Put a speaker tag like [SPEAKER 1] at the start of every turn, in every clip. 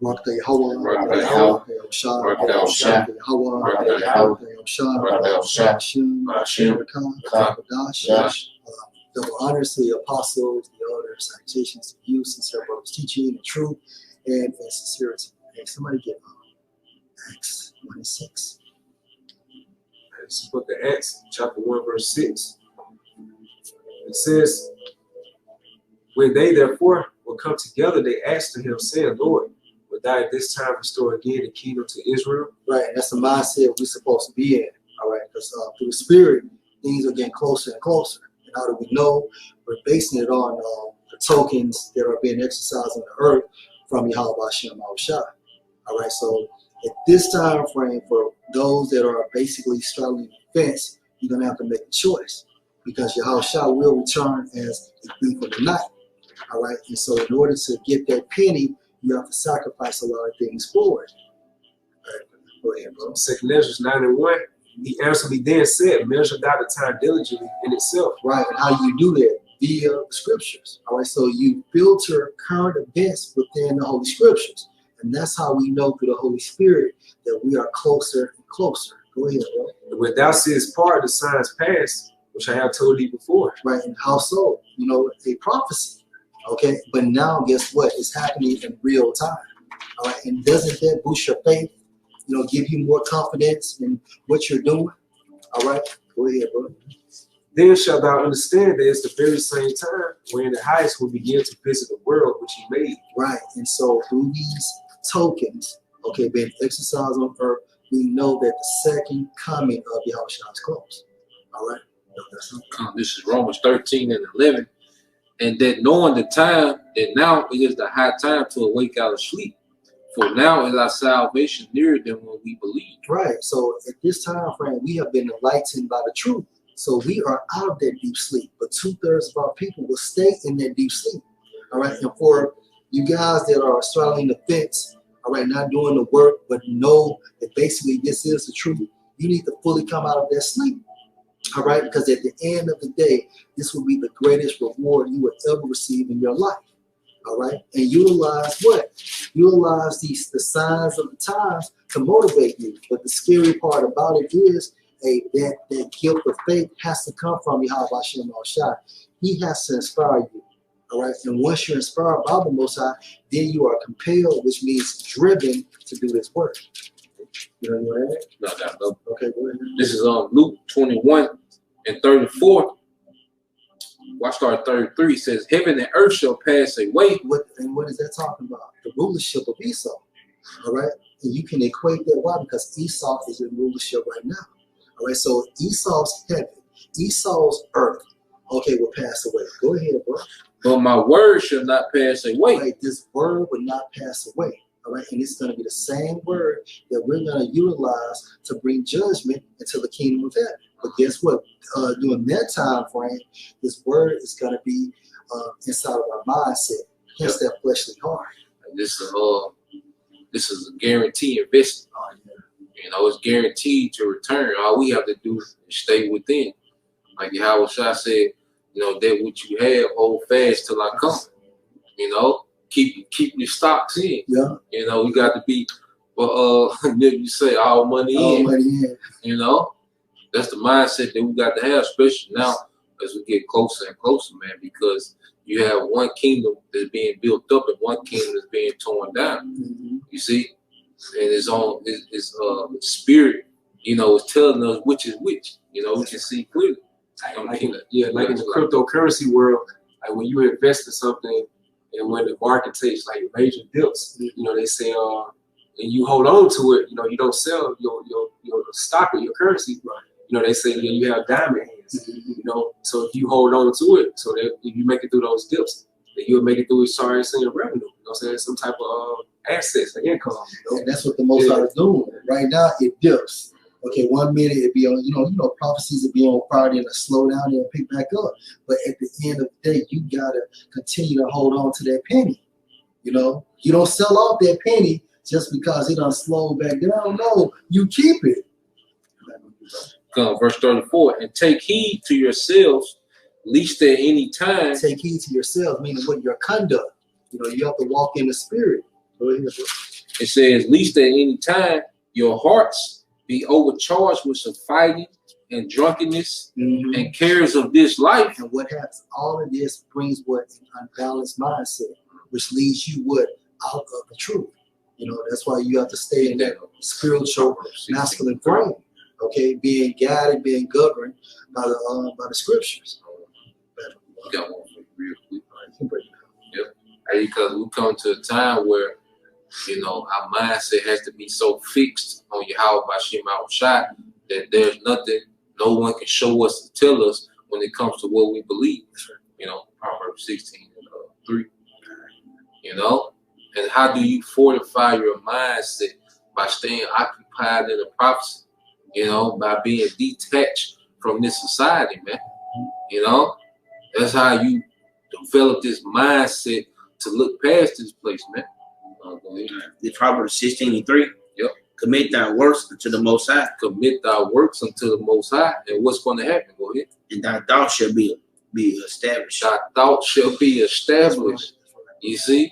[SPEAKER 1] Rakta Yahweh,
[SPEAKER 2] Rakta
[SPEAKER 1] Yahweh, Shah,
[SPEAKER 2] Rakta Shah,
[SPEAKER 1] Yahweh,
[SPEAKER 2] Rakta Yahweh,
[SPEAKER 1] Shah,
[SPEAKER 2] Rakta Shah,
[SPEAKER 1] Hashem,
[SPEAKER 2] Hashem,
[SPEAKER 1] Dash. Double honors to the apostles, the elders, salutations to you, sincere brothers, teaching the truth and sincerity. Hey, somebody get Acts 1:6.
[SPEAKER 3] It's the book of Acts, chapter 1, verse 6. It says, when they therefore will come together, they asked him, saying, Lord, would thou at this time restore again the kingdom to Israel?
[SPEAKER 1] Right, and that's the mindset we're supposed to be in. All right, because through the Spirit, things are getting closer and closer. And how do we know? We're basing it on the tokens that are being exercised on the earth from Yahweh Hashem Shah. All right, so at this time frame, for those that are basically straddling the fence, you're going to have to make a choice because Yahweh Shah will return as a thief of the night. All right, and so in order to get that penny, you have to sacrifice a lot of things for it. All right, go ahead, bro.
[SPEAKER 3] 2 Ezra 9:1. He answered me then said, measure thou the time diligently in itself.
[SPEAKER 1] Right, and how you do that? Via the scriptures. All right, so you filter current events within the Holy Scriptures. And that's how we know through the Holy Spirit that we are closer and closer. Go ahead, bro.
[SPEAKER 3] And when thou seest part of the signs past, which I have told thee before.
[SPEAKER 1] Right, and how so? You know, a prophecy. Okay, but now guess what? It's happening in real time. All right, and doesn't that boost your faith? You know, give you more confidence in what you're doing. All right, go ahead, bro.
[SPEAKER 3] Then shalt thou understand that it's the very same time wherein the highest will begin to visit the world which he made.
[SPEAKER 1] Right, and so through these tokens, okay, being exercised on earth, we know that the second coming of Yahweh is close. All right,
[SPEAKER 2] this is Romans 13:11. And that knowing the time, that now it is the high time to awake out of sleep. For now is our salvation nearer than when we believe.
[SPEAKER 1] Right. So at this time frame, we have been enlightened by the truth. So we are out of that deep sleep. But 2/3 of our people will stay in that deep sleep. All right. And for you guys that are straddling the fence, all right, not doing the work, but know that basically this is the truth, you need to fully come out of that sleep. All right, because at the end of the day, this will be the greatest reward you would ever receive in your life. All right, and utilize what? Utilize the signs of the times to motivate you. But the scary part about it is that gift of faith has to come from Yahweh Hashem Shah. He has to inspire you. All right, and once you're inspired by the Most High, then you are compelled, which means driven to do this work. You know what I mean?
[SPEAKER 2] No.
[SPEAKER 1] Okay, go ahead.
[SPEAKER 2] This is on Luke 21:34. Watch start 33 says, heaven and earth shall pass away.
[SPEAKER 1] What is that talking about? The rulership of Esau. All right, and you can equate that. Why? Because Esau is in rulership right now. All right, so Esau's heaven, Esau's earth, okay, will pass away. Go ahead, bro.
[SPEAKER 2] But my word shall not pass away.
[SPEAKER 1] Right, this word will not pass away. All right, and it's going to be the same word that we're going to utilize to bring judgment into the kingdom of heaven. But guess what? During that time frame, this word is going to be inside of our mindset. Hence that fleshly heart.
[SPEAKER 2] And this is a guaranteed investment. You know, it's guaranteed to return. All we have to do is stay within. Like Yahweh Shah said, you know, that what you have, hold fast till I come. You know, keep your stocks in.
[SPEAKER 1] Yeah.
[SPEAKER 2] You know, you got to be, you say all money in. You know, that's the mindset that we got to have, especially now as we get closer and closer, man, because you have one kingdom that's being built up and one kingdom that's being torn down.
[SPEAKER 1] Mm-hmm.
[SPEAKER 2] You see? And it's spirit, you know, is telling us which is which. You know, we can see clearly.
[SPEAKER 3] Like in the cryptocurrency world, like when you invest in something and when the market takes like major dips, you know, they say, and you hold on to it, you know, you don't sell your stock or your currency. Right. You know, they say you have diamond hands, you know, so if you hold on to it, so that if you make it through those dips, then you'll make it through revenue, you know what I'm saying? Some type of assets, like income. You know?
[SPEAKER 1] And that's what the Most High is doing. Right now, it dips. Okay, 1 minute it be on, you know, prophecies will be on fire, then a slow down and pick back up. But at the end of the day, you gotta continue to hold on to that penny. You know, you don't sell off that penny just because it done slowed back down. No, you keep it.
[SPEAKER 2] Verse 34, and take heed to yourselves, lest at any time.
[SPEAKER 1] Take heed to yourselves, meaning what your conduct. You know, you have to walk in the spirit. Go ahead, bro.
[SPEAKER 2] It says, least at any time your hearts be overcharged with some fighting and drunkenness and cares of this life.
[SPEAKER 1] And what happens? All of this brings what? An unbalanced mindset, which leads you what? Out of the truth. You know, that's why you have to stay in that spiritual masculine frame. Okay, being guided, being governed by the scriptures.
[SPEAKER 2] You got one for you real quick. Yep. Because we come to a time where, you know, our mindset has to be so fixed on Yahweh Bashim Al-Shai that there's nothing, no one can show us and tell us when it comes to what we believe. You know, Proverbs 16:3. You know, and how do you fortify your mindset? By staying occupied in the prophecy. You know, by being detached from this society, man. You know, that's how you develop this mindset to look past this place, man.
[SPEAKER 4] The Proverbs 16:3.
[SPEAKER 2] Yep.
[SPEAKER 4] Commit thy works unto the Most High.
[SPEAKER 2] Commit thy works unto the Most High. And what's going to happen? Go ahead.
[SPEAKER 4] And thy thoughts shall be established.
[SPEAKER 2] Thy thoughts shall be established. You see?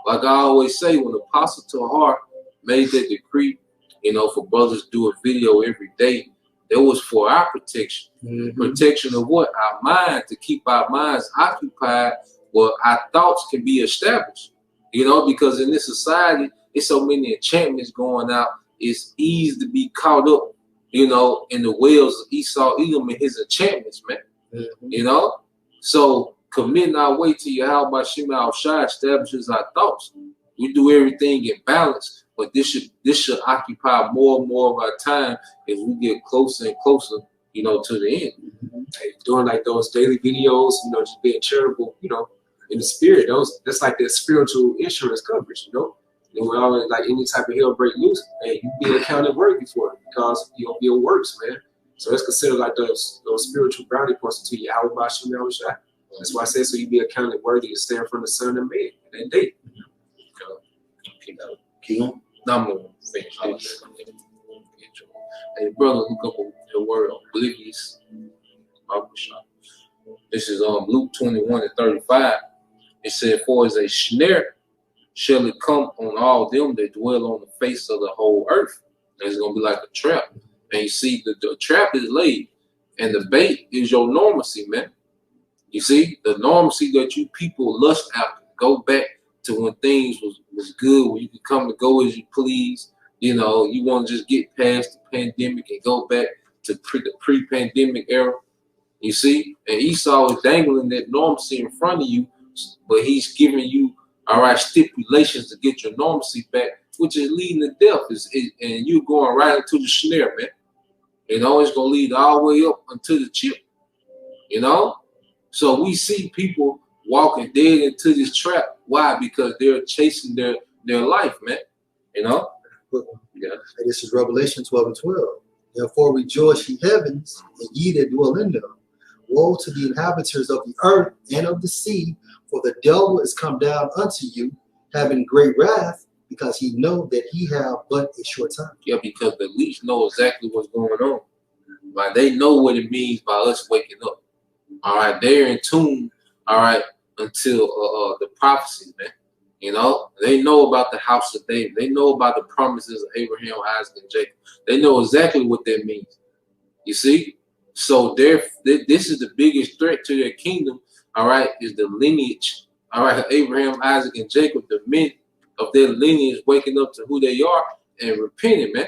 [SPEAKER 2] Like I always say, when Apostle Tahar made that decree, you know, for brothers to do a video every day, that was for our protection. Protection of what? Our mind, to keep our minds occupied where our thoughts can be established. You know, because in this society, there's so many enchantments going out. It's easy to be caught up, you know, in the wells of Esau, Edom, and his enchantments, man. You know? So committing our way to Yahweh Bashim Al-Shai establishes our thoughts. We do everything in balance, but this should occupy more and more of our time as we get closer and closer, you know, to the end.
[SPEAKER 3] Doing like those daily videos, you know, just being charitable, you know, in the spirit. That's like that spiritual insurance coverage, you know. And we always like any type of hell break loose, and you be accounted worthy for it because of your works, man. So it's considered like those spiritual brownie points to Yahweh Bashim Al-Shai. That's why I say so you be accounted worthy to stand from the Son of Man in that day.
[SPEAKER 4] Keep on.
[SPEAKER 2] I'm gonna finish this. Hey, brother, look up the word oblivious. This is Luke 21:35. It said, "For as a snare shall it come on all them that dwell on the face of the whole earth." And it's gonna be like a trap. And you see, the trap is laid, and the bait is your normalcy, man. You see, the normalcy that you people lust after. Go back to when things was good, when you could come and go as you please. You know, you want to just get past the pandemic and go back to the pre-pandemic era. You see, and Esau is dangling that normalcy in front of you, but he's giving you, all right, stipulations to get your normalcy back, which is leading to death. And you're going right into the snare, man. You know, it's going to lead all the way up until the chip. You know? So we see people walking dead into this trap. Why? Because they're chasing their life, man. You know? Yeah.
[SPEAKER 1] This is Revelation 12:12. Therefore rejoice, ye heavens, and ye that dwell in them. Woe to the inhabitants of the earth and of the sea, for the devil is come down unto you, having great wrath, because he know that he have but a short time.
[SPEAKER 2] Yeah, because the least know exactly what's going on. Right? They know what it means by us waking up. All right, they're in tune. All right, until the prophecies, man. You know, they know about the house of David. They know about the promises of Abraham, Isaac, and Jacob. They know exactly what that means. You see, so this is the biggest threat to their kingdom. All right, is the lineage. All right, Abraham, Isaac, and Jacob, the men of their lineage waking up to who they are and repenting, man.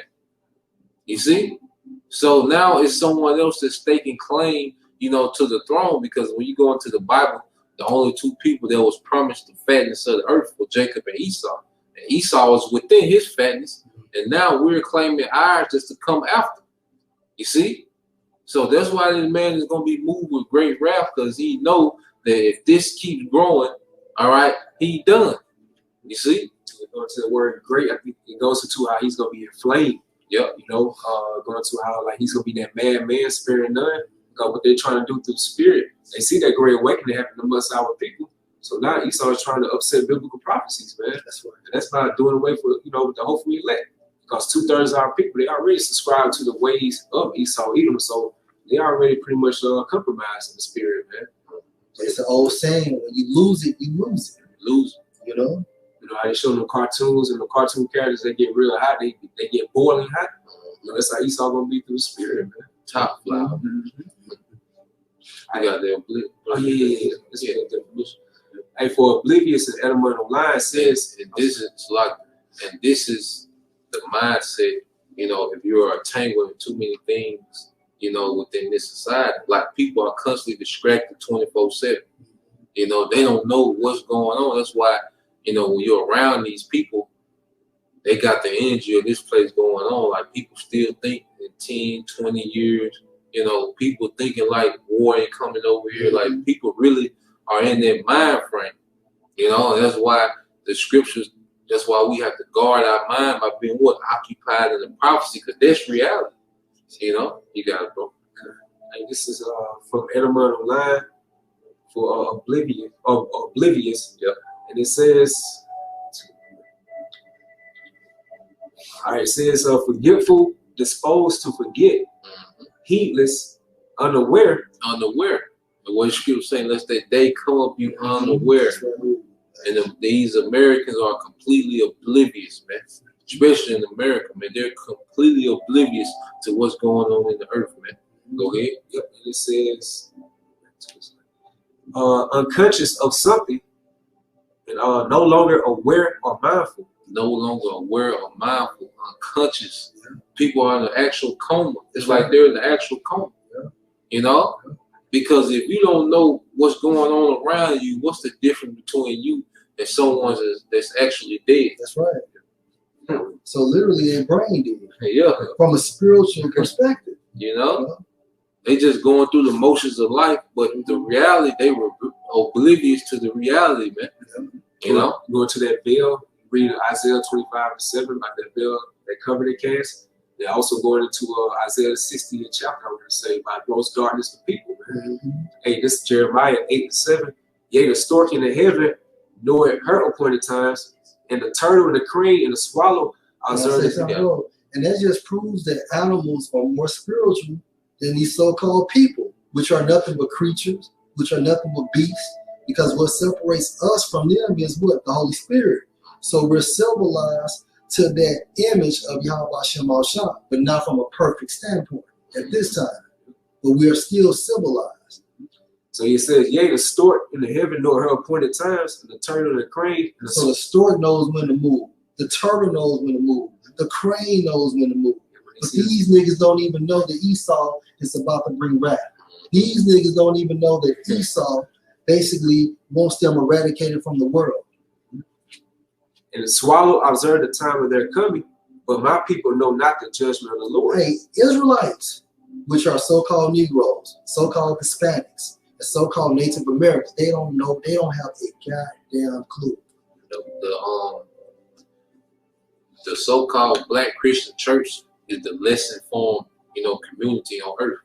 [SPEAKER 2] You see, so now it's someone else that's staking claim, you know, to the throne, because when you go into the Bible, the only two people that was promised the fatness of the earth were Jacob and Esau. And Esau was within his fatness, and now we're claiming ours just to come after. You see? So that's why this man is going to be moved with great wrath, because he know that if this keeps growing, all right, he done. You see?
[SPEAKER 3] Going to the word great, I think it goes into how he's going to be inflamed.
[SPEAKER 2] Yep.
[SPEAKER 3] You know, going to how like he's going to be that man, sparing none. What they're trying to do through the spirit. They see that great awakening happen amongst our people. So now Esau is trying to upset biblical prophecies, man. That's right. And that's not doing away for, you know, the hopefully elect. Because 2/3 of our people, they already subscribe to the ways of Esau, Edom. So they already pretty much compromised in the spirit, man.
[SPEAKER 1] It's an old saying, when you lose it, you lose it.
[SPEAKER 2] Lose.
[SPEAKER 1] You know?
[SPEAKER 3] You know how they show them cartoons and the cartoon characters, they get real hot, they get boiling hot. You know, that's how Esau gonna be through the spirit, man.
[SPEAKER 2] Top flower. I got that blip.
[SPEAKER 3] Oh yeah. That's a good definition. Hey, for oblivious and elemental line says,
[SPEAKER 2] and this is the mindset. You know, if you're entangled in too many things, you know, within this society, like people are constantly distracted 24/7. You know, they don't know what's going on. That's why, you know, when you're around these people, they got the energy of this place going on. Like people still think in 10, 20 years, you know, people thinking like war ain't coming over here. Like people really are in their mind frame, you know, and that's why the scriptures, that's why we have to guard our mind by being what? Occupied in the prophecy, because that's reality. You know, you got it, bro.
[SPEAKER 3] Hey, this is from elemental line for oblivious.
[SPEAKER 2] Yep.
[SPEAKER 3] And it says, all right, it says forgetful, disposed to forget, heedless, unaware.
[SPEAKER 2] Unaware. And what the scripture saying, lest that day come up you unaware. And these Americans are completely oblivious, man. Especially in America, man. They're completely oblivious to what's going on in the earth, man. Go ahead.
[SPEAKER 3] Yep. And it says, unconscious of something and no longer aware or mindful.
[SPEAKER 2] No longer aware or mindful, unconscious. People are in the actual coma. It's like they're in the actual coma. You know? Because if you don't know what's going on around you, what's the difference between you and someone that's actually dead?
[SPEAKER 1] That's right. So literally they're brain dead.
[SPEAKER 2] Yeah.
[SPEAKER 1] From a spiritual perspective.
[SPEAKER 2] You know? They just going through the motions of life, but the reality, they were oblivious to the reality, man. You know?
[SPEAKER 3] Going to that veil, read Isaiah 25:7, like that veil, that covenant cast. They're also going into Isaiah 60th chapter, I would say, by gross darkness of people, man. Hey, this is Jeremiah 8:7. Yea, the stork in the heaven, know at her appointed times, and the turtle and the crane and the swallow observe it together.
[SPEAKER 1] And that just proves that animals are more spiritual than these so-called people, which are nothing but creatures, which are nothing but beasts, because what separates us from them is what? The Holy Spirit. So we're civilized to that image of Yahweh Shem Al-Shah, but not from a perfect standpoint at this time. But we are still civilized.
[SPEAKER 3] So he says, yea, the stork in the heaven know her appointed times, and the turtle and the crane. And
[SPEAKER 1] so the stork knows when to move. The turtle knows when to move. The crane knows when to move. But these niggas don't even know that Esau is about to bring wrath. These niggas don't even know that Esau basically wants them eradicated from the world.
[SPEAKER 3] And the swallow observe the time of their coming, but my people know not the judgment of the Lord.
[SPEAKER 1] Hey, Israelites, which are so-called Negroes, so-called Hispanics, and so-called Native Americans, they don't know, they don't have a goddamn clue.
[SPEAKER 2] The so-called Black Christian church is the less informed, you know, community on earth.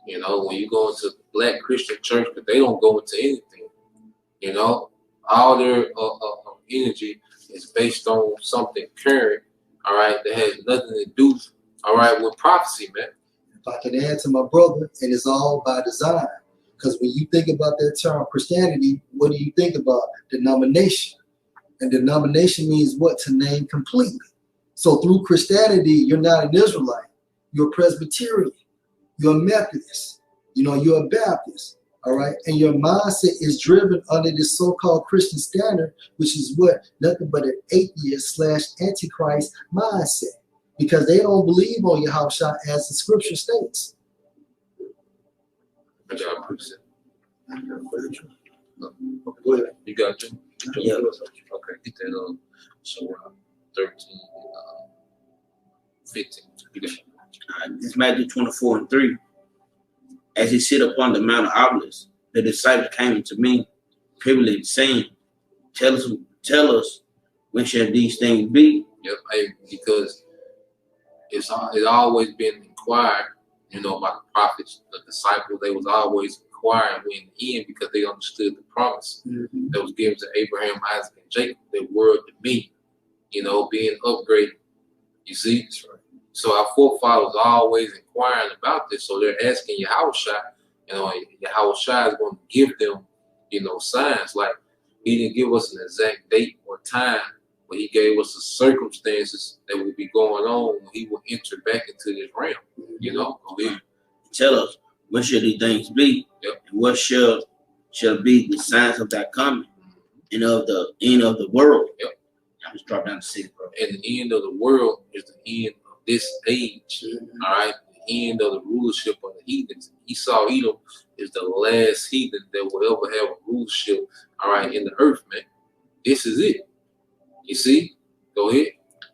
[SPEAKER 2] You know, when you go into the Black Christian church, but they don't go into anything. You know, all their energy is based on something current, all right, that has nothing to do, all right, with prophecy, man.
[SPEAKER 1] If I can add to my brother, and it's all by design. Because when you think about that term Christianity, what do you think about? Denomination. And denomination means what? To name completely. So through Christianity, you're not an Israelite. You're a Presbyterian. You're a Methodist. You know, you're a Baptist. All right. And your mindset is driven under this so-called Christian standard, which is what? Nothing but an atheist/antichrist mindset. Because they don't believe on Yahushua as the scripture states.
[SPEAKER 2] I got a precept.
[SPEAKER 1] Go ahead.
[SPEAKER 2] You got two?
[SPEAKER 4] Yeah.
[SPEAKER 2] Okay, get that so 13, 15.
[SPEAKER 4] It's Matthew 24:3. As he sit upon the Mount of Olives, the disciples came unto me, privileged, saying, Tell us, when shall these things be?
[SPEAKER 2] Yep, because it's always been inquired, you know, by the prophets, the disciples. They was always inquiring when the end, because they understood the promise that was given to Abraham, Isaac, and Jacob. The word to me, you know, being upgraded. You see? That's right. So our forefathers are always inquiring about this. So they're asking Yahushua, you know, Yahushua is going to give them, you know, signs. Like He didn't give us an exact date or time, but he gave us the circumstances that would be going on when he will enter back into this realm. You know,
[SPEAKER 4] tell us what shall these things be, and what shall be the signs of that coming, and of the end of the world. I'm just drop down to 6, bro.
[SPEAKER 2] And the end of the world is the end of this age. All right, the end of the rulership of the heathens. Esau, Edom is the last heathen that will ever have a rulership. All right, in the earth, man. This is it. You see? Go ahead.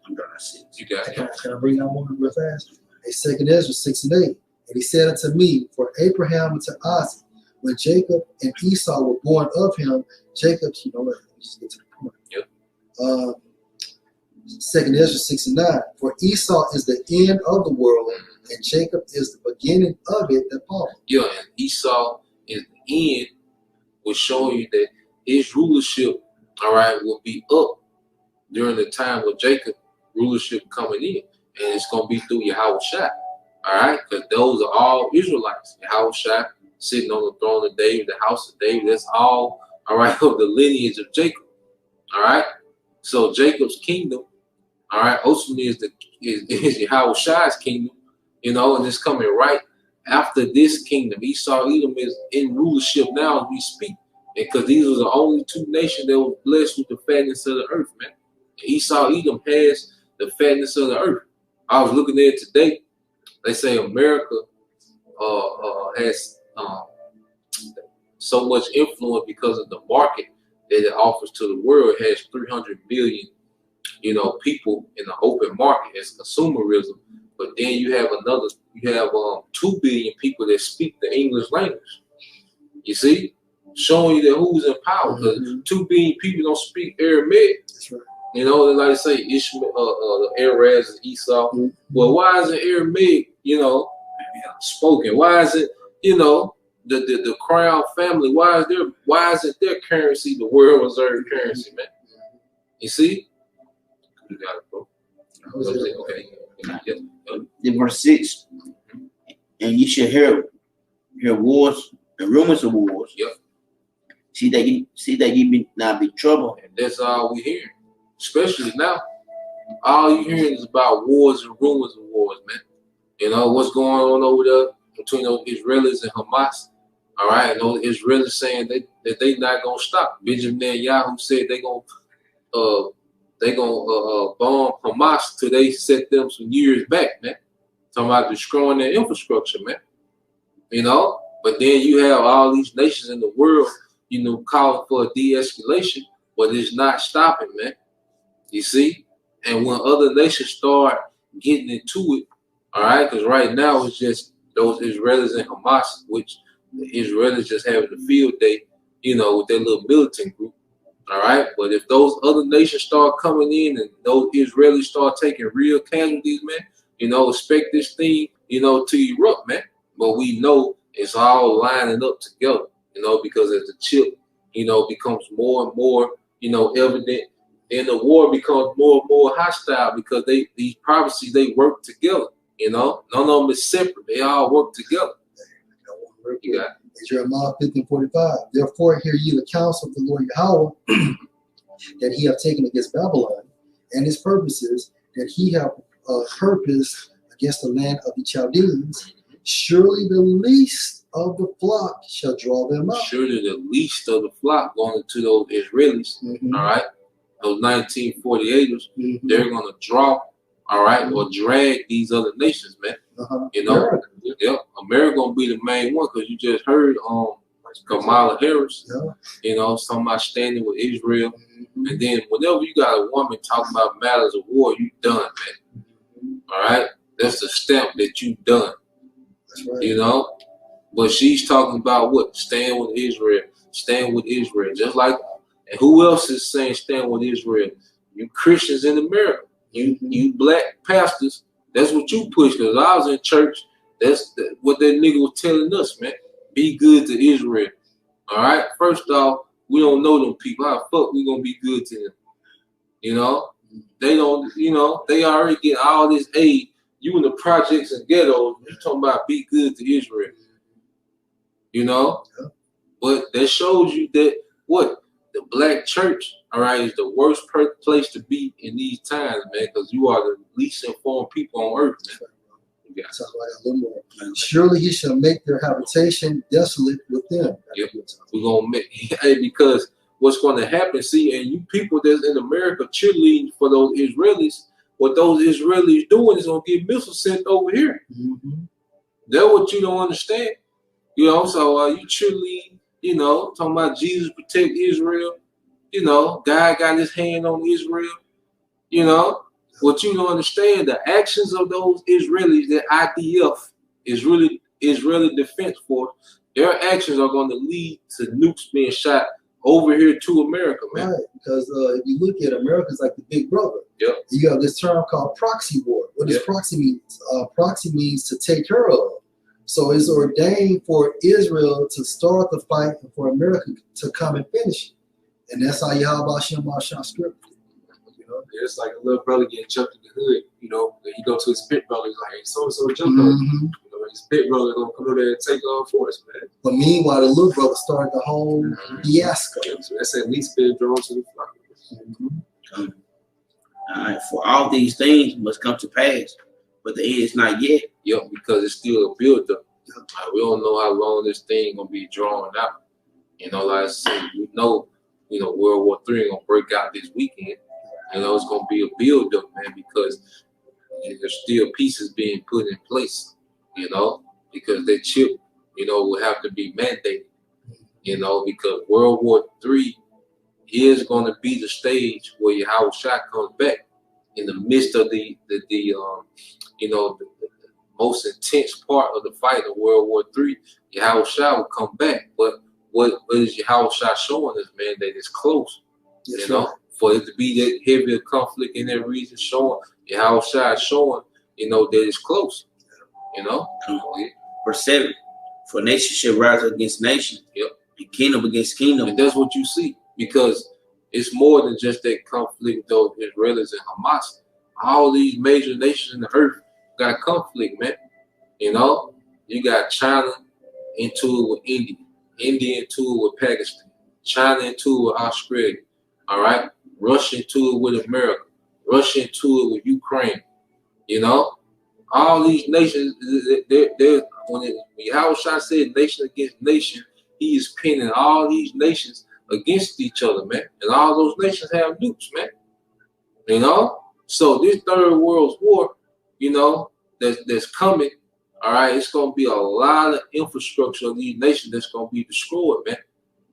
[SPEAKER 4] I'm done. I see.
[SPEAKER 2] You got it.
[SPEAKER 1] Can I bring that one real fast? A 2 Ezra 6 and 8. And he said unto me, for Abraham and to Isaac, when Jacob and Esau were born of him, Jacob, you know what? Let me just get to the point. 2 Ezra 6 and 9. For Esau is the end of the world, and Jacob is the beginning of it that followed.
[SPEAKER 2] Yeah, and Esau is the end, was showing you that his rulership, all right, will be up during the time of Jacob rulership coming in. And it's going to be through Yahweh Shai, all right? Because those are all Israelites. Yahweh Shai sitting on the throne of David, the house of David, that's all right, of the lineage of Jacob, all right? So Jacob's kingdom, all right, ultimately is Yahweh Shai's kingdom, you know, and it's coming right after this kingdom. Esau, Edom is in rulership now as we speak, because these are the only two nations that were blessed with the fatness of the earth, man. Esau, Edom has the fatness of the earth. I was looking at it today. They say America has so much influence because of the market that it offers to the world. It has 300 billion, you know, people in the open market as consumerism. But then you have 2 billion people that speak the English language. You see, showing you that who's in power, because 2 billion people don't speak Aramaic.
[SPEAKER 1] That's right.
[SPEAKER 2] You know, like I say, Ishmael, the Arabs and Esau. Well, why isn't Aramaic, you know, spoken? Why is it, you know, the crown family? Why isn't their currency the world reserve currency, man? You see? You got it, bro. Okay.
[SPEAKER 4] In verse 6, and you shall hear wars and rumors of wars.
[SPEAKER 2] Yep.
[SPEAKER 4] See that ye be not be troubled.
[SPEAKER 2] And that's all we hear. Especially now, all you hearing is about wars and rumors of wars, man. You know what's going on over there between those Israelis and Hamas. All right, and those Israelis saying that they not gonna stop. Benjamin Netanyahu said they gonna bomb Hamas till they set them some years back, man. Talking about destroying their infrastructure, man. You know, but then you have all these nations in the world, you know, calling for a de-escalation, but it's not stopping, man. You see? And when other nations start getting into it, all right, because right now it's just those Israelis and Hamas, which the Israelis just having the field day, you know, with their little militant group, all right? But if those other nations start coming in and those Israelis start taking real casualties, man, you know, expect this thing, you know, to erupt, man. But we know it's all lining up together, you know, because as the chip, you know, becomes more and more, you know, evident, and the war becomes more and more hostile because these prophecies, they work together, you know. None of them is separate. They all work together. You got it.
[SPEAKER 1] Jeremiah 15:45. Therefore hear ye the counsel of the Lord Yahweh that he have taken against Babylon, and his purposes that he have purposed against the land of the Chaldeans. Surely the least of the flock shall draw them out.
[SPEAKER 2] Surely the least of the flock going to those Israelis, all right, those 1948ers, they're going to draw, all right, or drag these other nations, man. You know, America going to be the main one, because you just heard Kamala Harris, you know, talking about standing with Israel. And then whenever you got a woman talking about matters of war, you done, man. All right? That's the stamp that you done.
[SPEAKER 1] That's right.
[SPEAKER 2] You know? But she's talking about what? Stand with Israel. Stand with Israel. Just like, and who else is saying stand with Israel? You Christians in America. You black pastors. That's what you push. Because I was in church. That's what that nigga was telling us, man. Be good to Israel. All right? First off, we don't know them people. How the fuck we gonna be good to them? You know? They don't, you know, they already get all this aid. You in the projects and ghettos, you talking about be good to Israel. You know? But that shows you that what? the black church, all right, is the worst place to be in these times, man, because you are the least informed people on earth, man. Yeah.
[SPEAKER 1] Talk about that a little more. Surely he shall make their habitation desolate with them.
[SPEAKER 2] Yep. We're gonna make because what's going to happen? See, and you people that's in America cheerleading for those Israelis, what those Israelis doing is gonna get missiles sent over here.
[SPEAKER 1] Mm-hmm.
[SPEAKER 2] That's what you don't understand. You know, so you cheerleading, you know, talking about Jesus protect Israel. You know, God got his hand on Israel. You know. What you don't understand, the actions of those Israelis, the IDF, Israeli Defense Force, their actions are going to lead to nukes being shot over here to America, man.
[SPEAKER 1] Right, because if you look at America's like the big brother.
[SPEAKER 2] Yep.
[SPEAKER 1] You have this term called proxy war. What does proxy mean? Proxy means to take care of. So it's ordained for Israel to start the fight and for America to come and finish it. And that's how Yahweh Shem script.
[SPEAKER 3] It's like a little brother getting jumped in the hood. You know, he go to his pit brother. He's like, "Hey, so and so jumped on you." You know, his pit brother gonna come over there and take on force, man.
[SPEAKER 1] But meanwhile, the little brother started the whole fiasco.
[SPEAKER 3] So that's at least been drawn to the flock.
[SPEAKER 4] All right, for all these things must come to pass, but the end is not yet.
[SPEAKER 2] Yep, because it's still a build up. We don't know how long this thing gonna be drawn out. You know, like I said, we know, World War III gonna break out this weekend. You know, it's gonna be a build up, man, because there's still pieces being put in place. You know, because that chip, will have to be mandated. Because World War III is going to be the stage where Yahweh Shah comes back in the midst of the most intense part of the fight of World War III. Yahweh Shah will come back, but what is Yahweh Shah showing us, man, that it's close.
[SPEAKER 1] Yes,
[SPEAKER 2] for it to be that heavier conflict in that region, showing Yahweh Shah is showing, that it's close.
[SPEAKER 4] Verse 7. For nation shall rise against nation.
[SPEAKER 2] Yep.
[SPEAKER 4] And kingdom against kingdom.
[SPEAKER 2] And that's what you see, because it's more than just that conflict with those Israelis and Hamas. All these major nations in the earth got conflict, man. You got China into it with India, India into it with Pakistan, China into it with Australia, all right? Russia into it with America, Russia into it with Ukraine, all these nations, when Yahweh Shah said nation against nation, he is pinning all these nations against each other, man. And all those nations have nukes, man. So this third world war, that's coming, all right, it's going to be a lot of infrastructure of these nations that's going to be destroyed, man.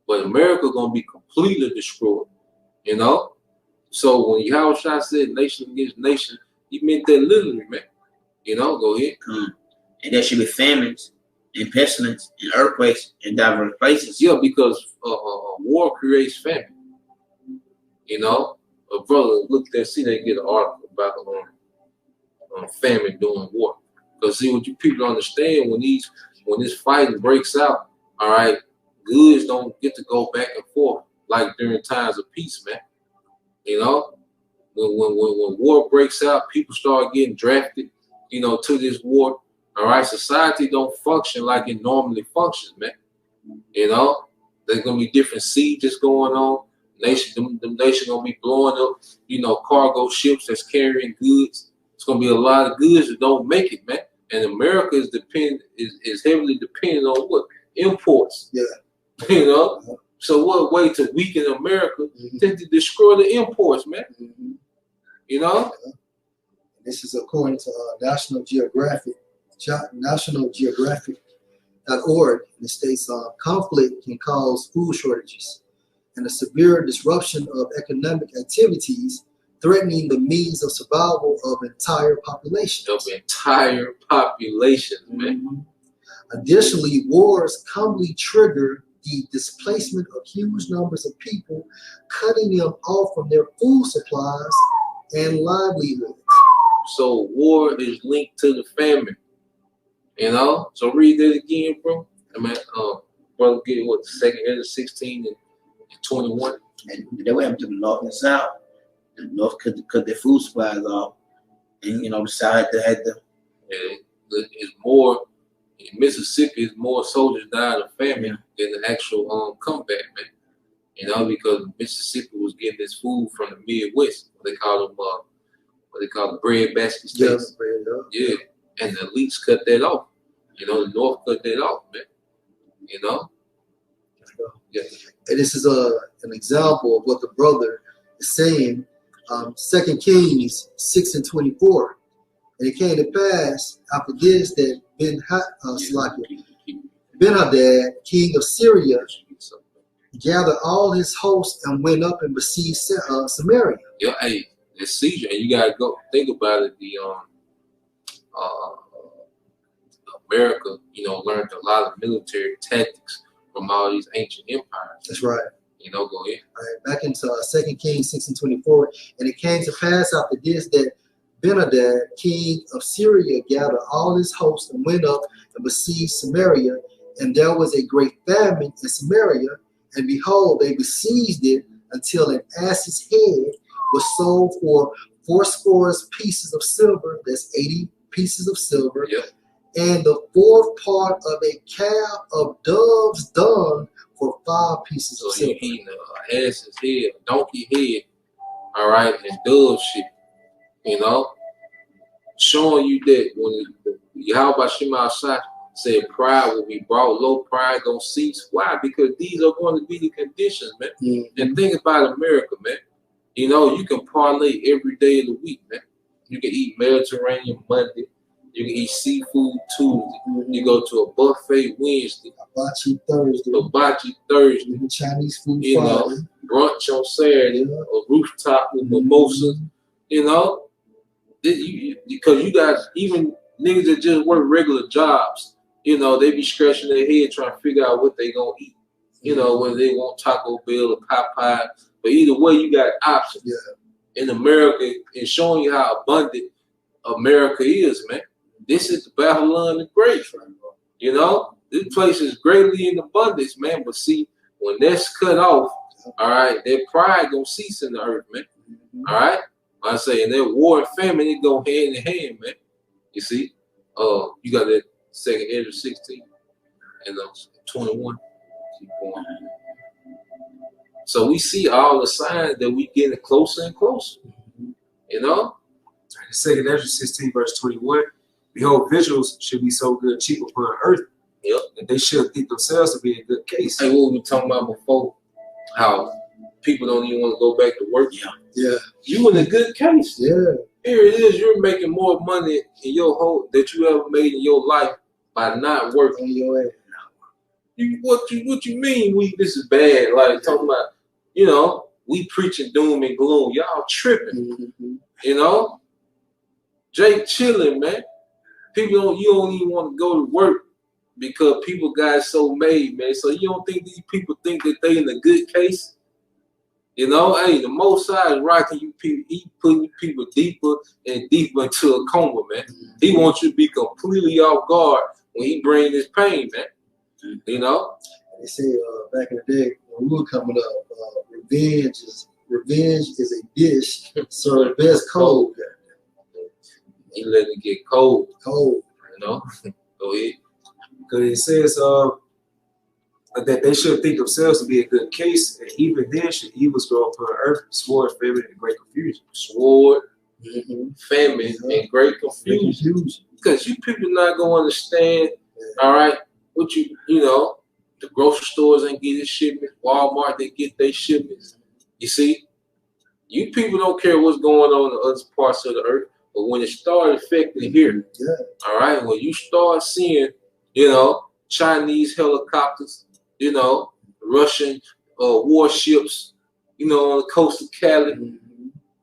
[SPEAKER 2] But America going to be completely destroyed, So when Yahweh Shah said nation against nation, he meant that literally, man. Go ahead.
[SPEAKER 4] And there should be famines and pestilence and earthquakes in diverse places.
[SPEAKER 2] Yeah, because war creates famine. A brother look there, see they get an article about famine during war. Because see what you people when this fighting breaks out, all right, goods don't get to go back and forth like during times of peace, man. When war breaks out, people start getting drafted, to this war. All right, society don't function like it normally functions, man. There's gonna be different sieges going on. Them nations gonna be blowing up, cargo ships that's carrying goods. It's gonna be a lot of goods that don't make it, man. And America is heavily dependent on what? Imports.
[SPEAKER 1] Yeah.
[SPEAKER 2] So what way to weaken America than to destroy the imports, man?
[SPEAKER 1] This is according to National Geographic. NationalGeographic.org. It states conflict can cause food shortages and a severe disruption of economic activities, threatening the means of survival of entire populations. Man. Additionally, wars commonly trigger the displacement of huge numbers of people, cutting them off from their food supplies and livelihoods.
[SPEAKER 2] So war is linked to the famine. So read that again, bro. Brother, get what, 2nd Ezra 16 and 21.
[SPEAKER 4] And they went to the north and south. The north cut their food supplies off, and the south had the.
[SPEAKER 2] Yeah, it's more in Mississippi. It's more soldiers dying of famine than the actual comeback, man. You know, because Mississippi was getting this food from the Midwest. What they call them, what they call the bread basket states. Yeah, and the elites cut that off. You know, the North cut that off, man. You know. Yeah.
[SPEAKER 1] And this is an example of what the brother is saying. 2 Kings 6:24. And it came to pass after this that Ben-Hadad, king of Syria, gathered all his hosts and went up and besieged Samaria.
[SPEAKER 2] Yeah, hey, the siege, and you gotta go think about it. The America, you know, learned a lot of military tactics from all these ancient empires.
[SPEAKER 1] That's right.
[SPEAKER 2] You know, go ahead.
[SPEAKER 1] All right, back into 2 Kings 6:24. And it came to pass after this that Ben-Hadad, king of Syria, gathered all his hosts and went up and besieged Samaria. And there was a great famine in Samaria. And behold, they besieged it until an ass's head was sold for 80 pieces of silver. That's 80 pieces of silver.
[SPEAKER 2] Yep.
[SPEAKER 1] And the fourth part of a calf of dove's dung for 5 pieces of silver.
[SPEAKER 2] So you eating an ass's head, a donkey head, all right, and dove shit, you know, showing you that when Yahweh Shema Shai said pride will be brought low, pride gonna cease. Why? Because these are going to be the conditions, man. Mm-hmm. And think about America, man. You know, you can parlay every day of the week, man. You can eat Mediterranean Monday. You can eat seafood Tuesday. Mm-hmm. You go to a buffet Wednesday.
[SPEAKER 1] Hibachi Thursday.
[SPEAKER 2] Hibachi Thursday.
[SPEAKER 1] Mm-hmm. Chinese food
[SPEAKER 2] you
[SPEAKER 1] Friday.
[SPEAKER 2] Know, brunch on Saturday. Yeah. A rooftop with mimosas. Mm-hmm. You know, because you guys, even niggas that just work regular jobs, you know, they be scratching their head trying to figure out what they gonna eat. You know, whether they want Taco Bell or Popeye. But either way, you got options. Yeah. In America, and showing you how abundant America is, man. This is the Babylon the Great. You know, this place is greatly in abundance, man. But see, when that's cut off, all right, that pride gonna cease in the earth, man. Mm-hmm. All right, I say, and that war and famine, it go hand in hand, man. You see, you got that second edge of 16 and 21. Keep going. So we see all the signs that we getting closer and closer. You know,
[SPEAKER 3] the second edge of 16, verse 21. Behold, vigils should be so good cheap upon earth.
[SPEAKER 2] Yep.
[SPEAKER 3] That they should think themselves to be a good case.
[SPEAKER 2] Hey, what we were talking about before, how people don't even want to go back to work.
[SPEAKER 1] Yeah.
[SPEAKER 2] You in a good case.
[SPEAKER 1] Yeah.
[SPEAKER 2] Here it is. You're making more money in your whole that you ever made in your life by not working.
[SPEAKER 1] Your ass.
[SPEAKER 2] What you mean? This is bad. Like talking about, you know, we preaching doom and gloom. Y'all tripping. Mm-hmm. You know, Jake chilling, man. You don't even want to go to work because people got so made, man. So you don't think these people think that they in a good case? You know, hey, the Most High is rocking you people. He putting people deeper and deeper into a coma, man. He wants you to be completely off guard when he bring this pain, man. You know?
[SPEAKER 1] They say back in the day when we were coming up, revenge is a dish served best cold.
[SPEAKER 2] He let it get cold.
[SPEAKER 1] Cold.
[SPEAKER 2] You know? Go ahead.
[SPEAKER 3] Because it says that they should think themselves to be a good case, and even then should evils grow upon earth, sword, famine, and great confusion.
[SPEAKER 2] Sword, famine, and great confusion. Because you people not going to understand, all right, what you know, the grocery stores ain't getting shipments, Walmart, they get their shipments. You see? You people don't care what's going on in other parts of the earth. But when it started affecting here, all right, when you start seeing, you know, Chinese helicopters, you know, Russian warships, you know, on the coast of Cali,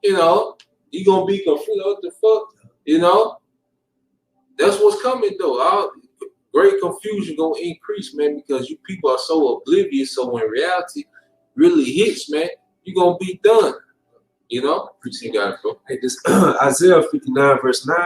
[SPEAKER 2] you know, you're going to be confused. What the fuck? You know? That's what's coming, though. Great confusion going to increase, man, because you people are so oblivious. So when reality really hits, man, you're going to be done. You know, you got it, bro.
[SPEAKER 3] Hey, this Isaiah 59 verse 9.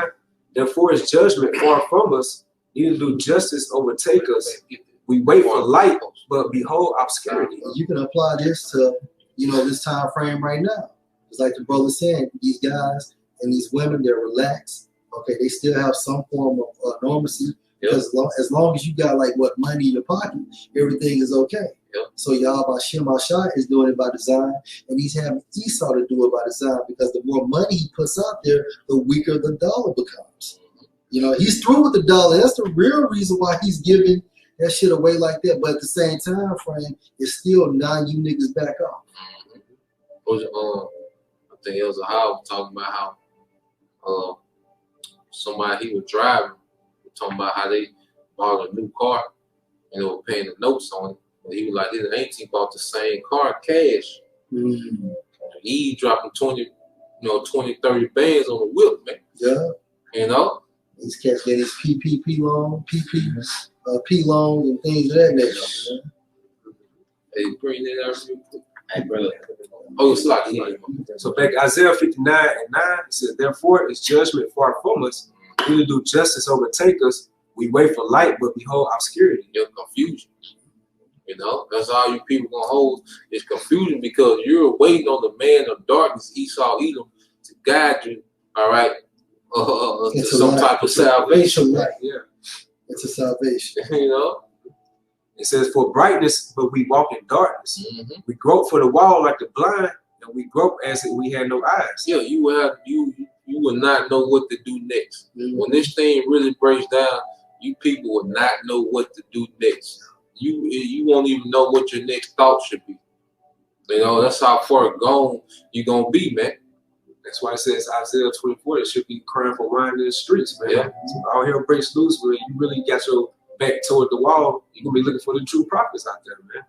[SPEAKER 3] Therefore, is judgment far from us, neither do justice overtake us. We wait for light, but behold obscurity.
[SPEAKER 1] You can apply this to, you know, this time frame right now. It's like the brother said, these guys and these women, they're relaxed. Okay, they still have some form of normalcy. Because as long as you got like what money in your pocket, everything is okay.
[SPEAKER 2] Yep.
[SPEAKER 1] So Yahweh Shemashah is doing it by design, and he's having Esau to do it by design, because the more money he puts out there, the weaker the dollar becomes. You know, he's through with the dollar. That's the real reason why he's giving that shit away like that. But at the same time frame, it's still knocking you niggas back off.
[SPEAKER 2] I think it was a how talking about how somebody he was driving, talking about how they bought a new car and they were paying the notes on it. And he was like, his auntie bought the same car cash.
[SPEAKER 1] Mm-hmm.
[SPEAKER 2] He dropping 20, 30 bands on the whip, man.
[SPEAKER 1] Yeah.
[SPEAKER 2] You know?
[SPEAKER 1] These cats get his PPP loan, P loans and things of that nature.
[SPEAKER 2] Hey, bring that out real quick.
[SPEAKER 4] Hey, brother.
[SPEAKER 2] Oh, it's like,
[SPEAKER 3] So back Isaiah 59:9 says, therefore is judgment far from us. We will do justice overtake us. We wait for light, but behold obscurity.
[SPEAKER 2] Your confusion. You know, that's all you people gonna hold is confusion, because you're waiting on the man of darkness, Esau, Edom, to guide you. All right, to some type of salvation.
[SPEAKER 3] Yeah,
[SPEAKER 1] it's a salvation.
[SPEAKER 2] You know,
[SPEAKER 3] it says for brightness, but we walk in darkness.
[SPEAKER 2] mm-hmm.
[SPEAKER 3] We grope for the wall like the blind, and we grope as if we had no eyes.
[SPEAKER 2] Yeah, you will not know what to do next.
[SPEAKER 1] Mm-hmm.
[SPEAKER 2] When this thing really breaks down, you people will not know what to do next. You won't even know what your next thought should be. You know, that's how far gone you're gonna be, man.
[SPEAKER 3] That's why it says Isaiah 24, it should be crying for wine in the streets, man.
[SPEAKER 2] Yeah.
[SPEAKER 3] So all hell breaks loose when you really got your back toward the wall. You're gonna be looking for the true prophets out there, man.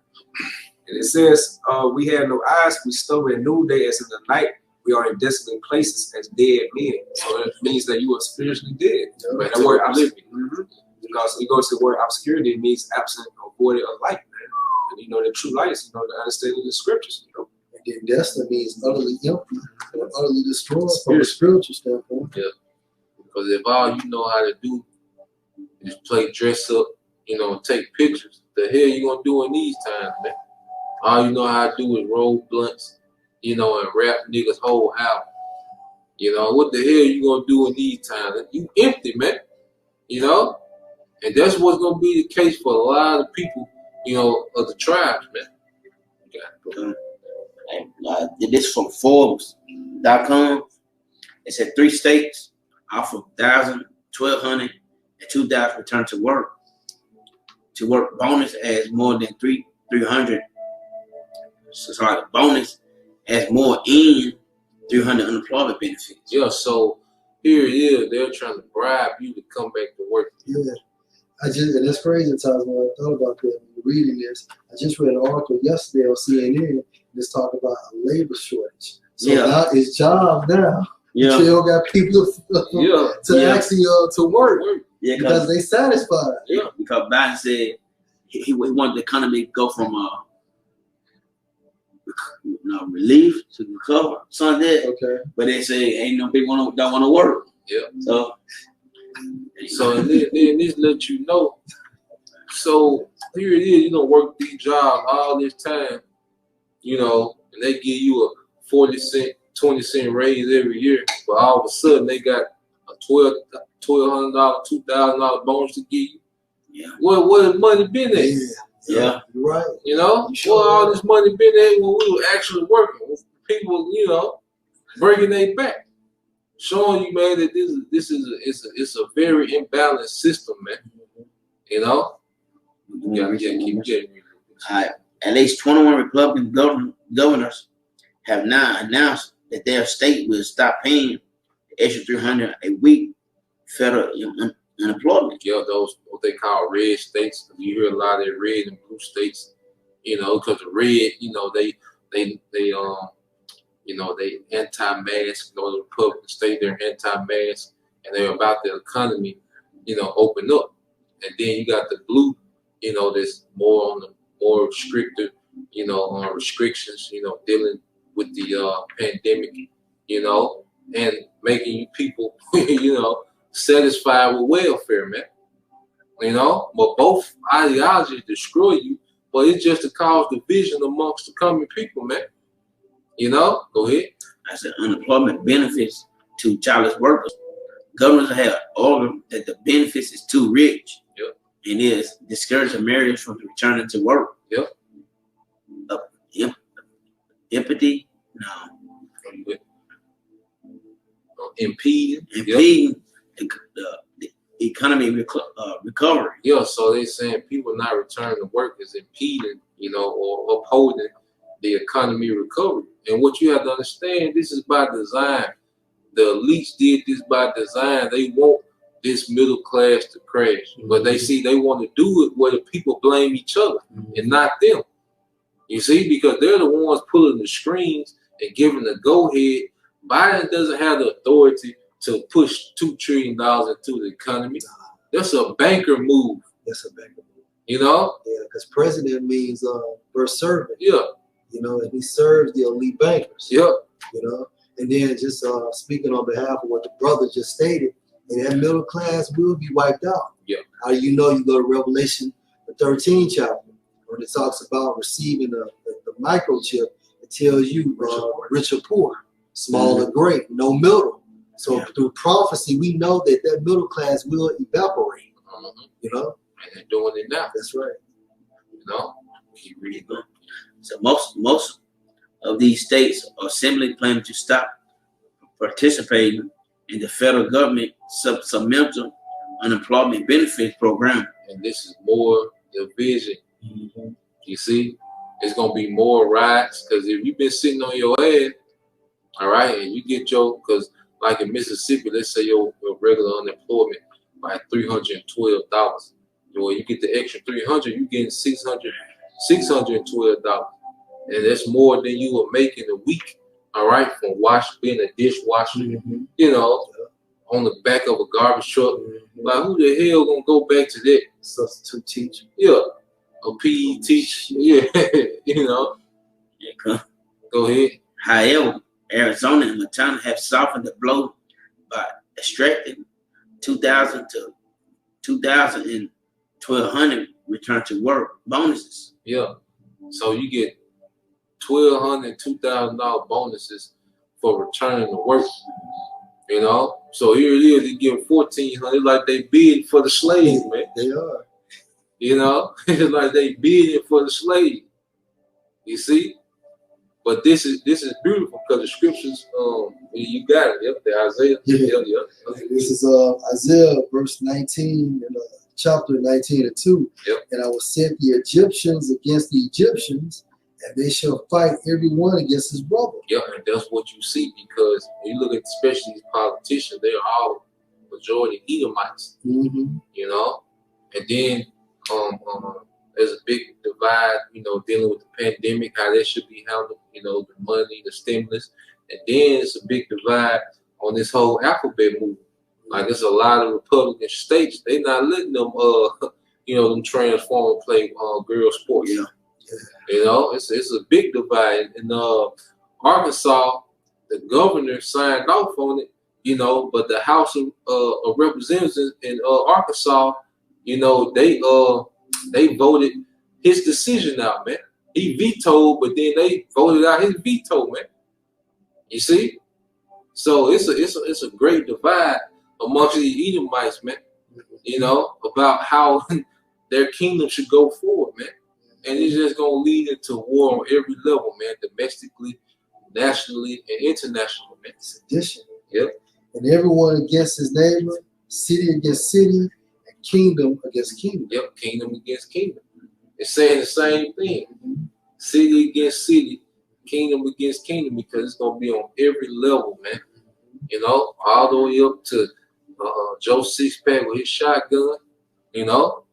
[SPEAKER 3] And it says, we have no eyes, we stumble at noonday as in the night. We are in desolate places as dead men. So it means that you are spiritually dead.
[SPEAKER 2] Yeah.
[SPEAKER 3] That word living. Mm-hmm. Because it goes to the word obscurity, it means absent or void of light, man. And you know, the true light is, the understanding of the scriptures, you know.
[SPEAKER 1] And then destiny means utterly empty, utterly destroyed from a spiritual standpoint.
[SPEAKER 2] Yeah. Because if all you know how to do is play dress up, take pictures, the hell you gonna do in these times, man? All you know how to do is roll blunts, and rap niggas' whole house. What the hell you gonna do in these times? You empty, man. And that's what's gonna be the case for a lot of people, of the tribes, man.
[SPEAKER 4] This from Forbes.com. It said 3 states offer 1,000, 1,200, and 2,000 return to work. To work bonus as more than 300. So sorry, bonus has more in 300 unemployment benefits.
[SPEAKER 2] Yeah, so here it is. They're trying to bribe you to come back to work.
[SPEAKER 1] Yeah. And it's crazy at times when I thought about that, reading this. I just read an article yesterday on CNN that's talking about a labor shortage. So now it's jobs now.
[SPEAKER 4] Yeah.
[SPEAKER 1] You still got people to actually to work.
[SPEAKER 4] Yeah,
[SPEAKER 1] because they satisfied.
[SPEAKER 4] Yeah, because Biden said he wanted the economy to go from relief to recover, something like that.
[SPEAKER 1] Okay.
[SPEAKER 4] But they say ain't no people don't want to work.
[SPEAKER 2] Yeah. So and then this let you know. So here it is, work these jobs all this time, and they give you a 40-cent, 20-cent raise every year, but all of a sudden they got a $1,200, $2,000 bonus to give you.
[SPEAKER 4] Yeah.
[SPEAKER 2] What has money been at?
[SPEAKER 1] Yeah. You're right.
[SPEAKER 2] Where all this money been at when we were actually working? People, breaking their back. Showing you, man, that this is a very imbalanced system, man. You gotta keep getting.
[SPEAKER 4] All right. At least 21 Republican governors have now announced that their state will stop paying the extra $300 a week federal unemployment.
[SPEAKER 2] Yeah, those what they call red states. You hear a lot of red and blue states. Because the red, they anti-mask. The Republican state, they're anti-mask, and they're about the economy, open up. And then you got the blue, that's more on the more restrictive, on restrictions, dealing with the pandemic, and making you people, satisfied with welfare, man. But both ideologies destroy you, but it's just to cause division amongst the common people, man. Go ahead.
[SPEAKER 4] I said unemployment benefits to childless workers. Governors have argued that the benefits is too rich and is discourage marriage from returning to work.
[SPEAKER 2] Yep.
[SPEAKER 4] Empathy, no.
[SPEAKER 2] Impeding
[SPEAKER 4] the economy recovery.
[SPEAKER 2] Yeah, so they saying people not returning to work is impeding, you know, or upholding the economy recovery. And what you have to understand, this is by design. The elites did this by design. They want this middle class to crash, but they see they want to do it where the people blame each other and not them. You see, because they're the ones pulling the strings and giving the go-ahead. Biden doesn't have the authority to push $2 trillion into the economy. That's a banker move.
[SPEAKER 1] That's a banker move.
[SPEAKER 2] You know?
[SPEAKER 1] Yeah, because president means first servant.
[SPEAKER 2] Yeah.
[SPEAKER 1] You know, and he serves the elite bankers.
[SPEAKER 2] Yeah.
[SPEAKER 1] You know, and then just speaking on behalf of what the brother just stated, and that middle class will be wiped out.
[SPEAKER 2] Yeah.
[SPEAKER 1] How do you know? You go to Revelation, the 13th chapter, when it talks about receiving the microchip. It tells you rich or poor, small or great, no middle. So through prophecy, we know that that middle class will evaporate. You know,
[SPEAKER 2] and they're doing it now.
[SPEAKER 1] That's right.
[SPEAKER 2] You know, keep reading.
[SPEAKER 4] So most of these states are simply planning to stop participating in the federal government supplemental unemployment benefits program.
[SPEAKER 2] And this is more division. You see, it's gonna be more riots because if you've been sitting on your ass, all right, and you get your, because like in Mississippi, let's say your regular unemployment by $312. Well, you get the extra 300, you getting $612, and that's more than you were making a week. All right, from being a dishwasher, you know, on the back of a garbage truck. Like, who the hell gonna go back to that?
[SPEAKER 1] Substitute teacher.
[SPEAKER 2] Yeah, a PE teacher. Yeah, you know.
[SPEAKER 4] Yeah,
[SPEAKER 2] go ahead.
[SPEAKER 4] However, Arizona and Montana have softened the blow by extracting 2,000 to 2,000 and 1,200 return to work bonuses.
[SPEAKER 2] Yeah, so you get $1,200, $2,000 bonuses for returning to work. You know, so here it is. They give $1,400, like they bid for the slave, man.
[SPEAKER 1] They are.
[SPEAKER 2] You know, it's like they bidding for the slave. You see, but this is beautiful because the scriptures. You got it. Yep, the Isaiah.
[SPEAKER 1] Yeah. This is Isaiah verse 19 and chapter 19 and 2.
[SPEAKER 2] Yep. And
[SPEAKER 1] I will set the Egyptians against the Egyptians, and they shall fight every one against his brother.
[SPEAKER 2] Yeah, and that's what you see because when you look at especially these politicians, they're all majority Edomites. You know, and then there's a big divide, you know, dealing with the pandemic, how that should be handled, you know, the money, the stimulus, and then it's a big divide on this whole alphabet movement. Like there's a lot of Republican states, they not letting them, you know, them transform and play girls sports.
[SPEAKER 4] Yeah.
[SPEAKER 2] You know, it's a big divide. In Arkansas, the governor signed off on it, you know, but the House of Representatives in Arkansas, you know, they voted his decision out, man. He vetoed, but then they voted out his veto, man. You see, so it's a great divide amongst the Edomites, man. You know, about how their kingdom should go forward, man. And it's just gonna lead into war on every level, man. Domestically, nationally, and internationally, man.
[SPEAKER 1] Sedition.
[SPEAKER 2] Yep.
[SPEAKER 1] And everyone against his neighbor, city against city, and kingdom against kingdom.
[SPEAKER 2] Yep, kingdom against kingdom. It's saying the same thing. City against city, kingdom against kingdom, because it's gonna be on every level, man. You know, all the way up to Joe Sixpack with his shotgun, you know,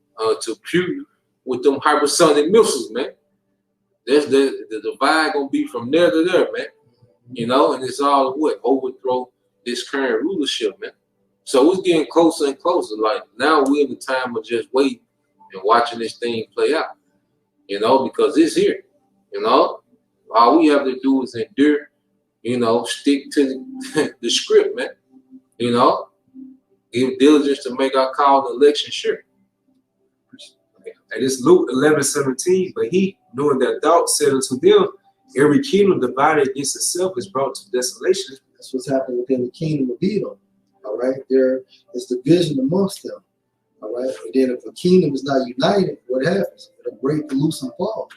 [SPEAKER 2] to Pew with them hypersonic missiles, man. That's the divide gonna be from there to there, man. You know, and it's all what overthrow this current rulership, man. So it's getting closer and closer. Like now we're in the time of just waiting and watching this thing play out. You know, because it's here. You know, all we have to do is endure. You know, stick to the script, man. You know, give diligence to make our call and election sure.
[SPEAKER 3] And it's Luke 11:17. But he, knowing their thoughts, said unto them, every kingdom divided against itself is brought to desolation.
[SPEAKER 1] That's what's happening within the kingdom of Edom. All right, there is division amongst them. All right? And then if a kingdom is not united, what happens? It'll break loose and fall.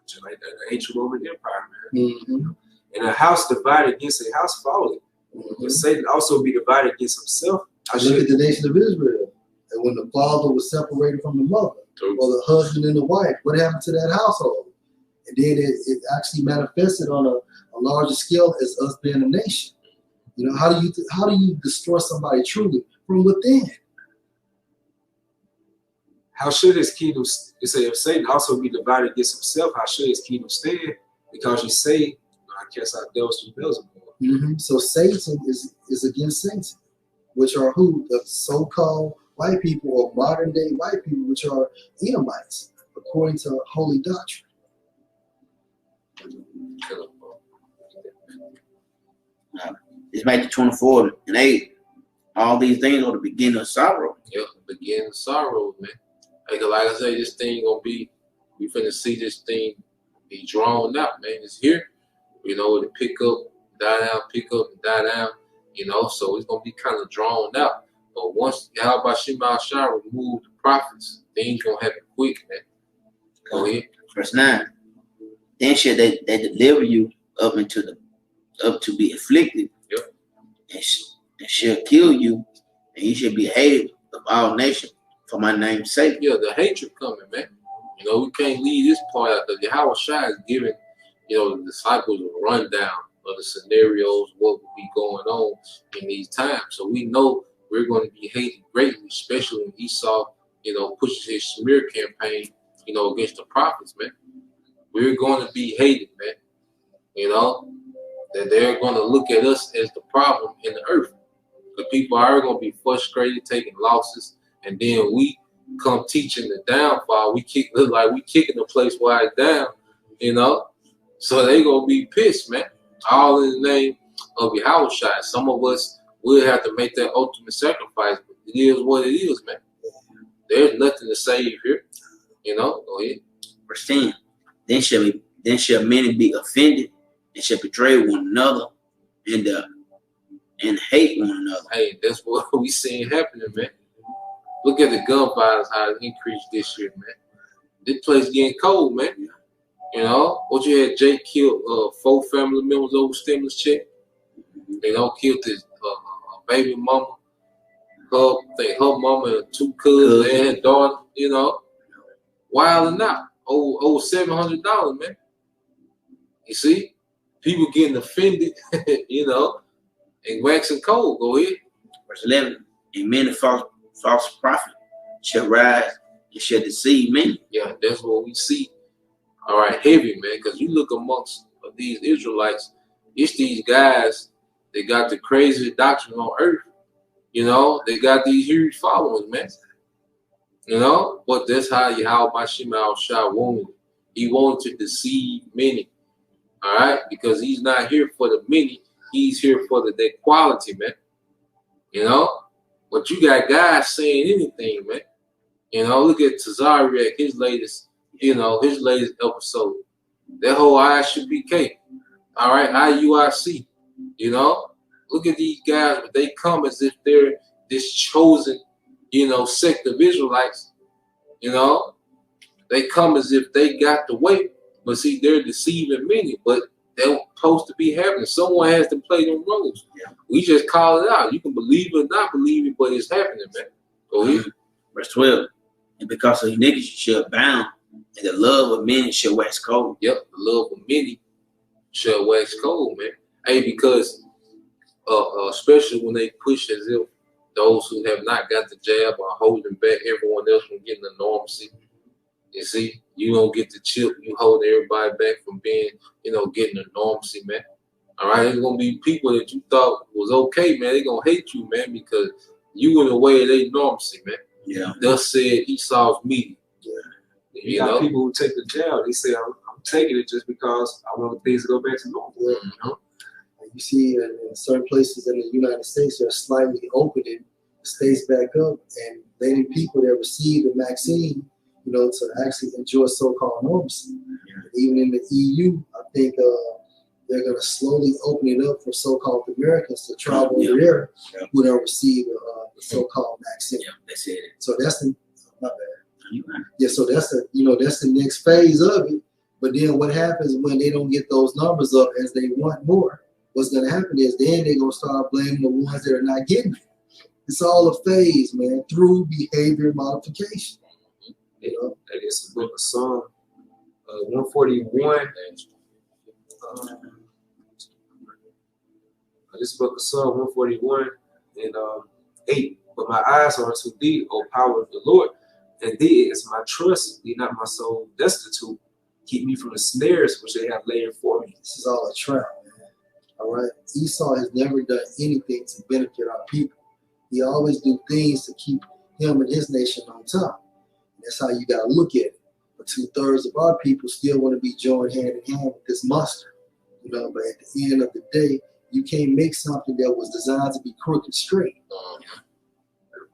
[SPEAKER 3] Just like the ancient Roman Empire, man. And a house divided against a house fallen. But Satan also be divided against himself.
[SPEAKER 1] Look at the nation of Israel. And when the father was separated from the mother, or the husband and the wife, what happened to that household? And then it actually manifested on a larger scale as us being a nation. You know, how do you destroy somebody truly from within?
[SPEAKER 3] How should his kingdom? It say if Satan also be divided against himself, how should his kingdom stand? Because you say, I cast out devils through Beelzebub.
[SPEAKER 1] So Satan is against Satan, which are who? The so-called white people or modern day white people, which are Edomites, according to holy doctrine.
[SPEAKER 4] It's Matthew 24:8. All these things are the beginning of sorrow.
[SPEAKER 2] Yep, the beginning of sorrow, man. Like I say, this thing gonna be, we finna see this thing be drawn out, man. It's here. You know, to pick up, die down, pick up, and die down. You know, so it's gonna be kind of drawn out. But once Yahweh Shema Shah remove the prophets, things gonna happen quick, man. Go ahead.
[SPEAKER 4] Verse 9. Then shall they deliver you up to be afflicted.
[SPEAKER 2] Yep.
[SPEAKER 4] And shall kill you, and you shall be hated of all nations for my name's sake.
[SPEAKER 2] Yeah, the hatred coming, man. You know, we can't leave this part out, because Yahweh Shai is giving, you know, the disciples a rundown of the scenarios, what will be going on in these times. So we know we're going to be hated greatly, especially when Esau, you know, pushes his smear campaign, you know, against the prophets, man. We're going to be hated, man. You know, that they're going to look at us as the problem in the earth. The people are going to be frustrated, taking losses, and then we come teaching the downfall. Look like we kicking the place wide down, you know. So they going to be pissed, man. All in the name of Yahweh Shai. Some of us will have to make that ultimate sacrifice, but it is what it is, man. There's nothing to save here, you know. Go ahead.
[SPEAKER 4] Verse 10. Then shall many be offended, and shall betray one another, and hate one another.
[SPEAKER 2] Hey, that's what we seeing happening, man. Look at the gun violence, how it increased this year, man. This place getting cold, man. You know, what you had Jake killed 4 family members over stimulus check. You know, killed his baby mama, her mama and 2 cousins and her daughter, you know. Wilding out. Over $700, man. You see? People getting offended, you know, and waxing cold. Go ahead.
[SPEAKER 4] Verse 11. And many false prophets shall rise and shall deceive many.
[SPEAKER 2] Yeah, that's what we see. All right, heavy, man, because you look amongst these Israelites, it's these guys, they got the craziest doctrine on earth. You know, they got these huge followers, man. You know, but that's how Yahweh Shema Shah wanted. He wanted to deceive many. All right, because he's not here for the many, he's here for the quality, man. You know, but you got guys saying anything, man. You know, look at Tazariak, his latest episode. That whole I should be K. All right, IUIC. You know, look at these guys, but they come as if they're this chosen, you know, sect of Israelites. You know, they come as if they got the way, but see, they're deceiving many. But they're supposed to be happening. Someone has to play them roles. Yeah. We just call it out. You can believe it or not believe it, but it's happening, man. Go ahead.
[SPEAKER 4] Verse 12. And because of iniquity shall abound, and the love of many shall wax cold.
[SPEAKER 2] Yep, the love of many shall wax cold, man. Hey, because especially when they push as if those who have not got the jab are holding back everyone else from getting the normalcy. You see, you don't get the chip, you hold everybody back from being, you know, getting the normalcy, man. All right, there's gonna be people that you thought was okay, man. They're gonna hate you, man, because you in the way of their normalcy, man. Yeah. Thus said Esau's meeting.
[SPEAKER 3] Yeah. You got people who take the jab. They say, I'm taking it just because I want things to go back to normal.
[SPEAKER 1] Yeah. You know? You see in certain places in the United States, they're slightly opening the states back up and letting people that receive the vaccine, you know, to actually enjoy so-called normalcy. Yeah. Even in the EU, I think they're going to slowly open it up for so-called Americans to travel over there who don't receive so-called maximum.
[SPEAKER 4] Yeah, that's it.
[SPEAKER 1] So that's the my bad.
[SPEAKER 4] You right.
[SPEAKER 1] Yeah, so that's the that's the next phase of it. But then what happens when they don't get those numbers up as they want more? What's gonna happen is then they're gonna start blaming the ones that are not getting it. It's all a phase, man, through behavior modification.
[SPEAKER 3] That is the book of Psalm 141. This book of Psalm 141 and 8. But my eyes are unto thee, O power of the Lord, and thee is my trust. Be not my soul destitute. Keep me from the snares which they have laid for me.
[SPEAKER 1] This is all a trap, man. All right. Esau has never done anything to benefit our people. He always do things to keep him and his nation on top. And that's how you got to look at it. But 2/3 of our people still want to be joined hand in hand with this monster. But at the end of the day, you can't make something that was designed to be crooked straight.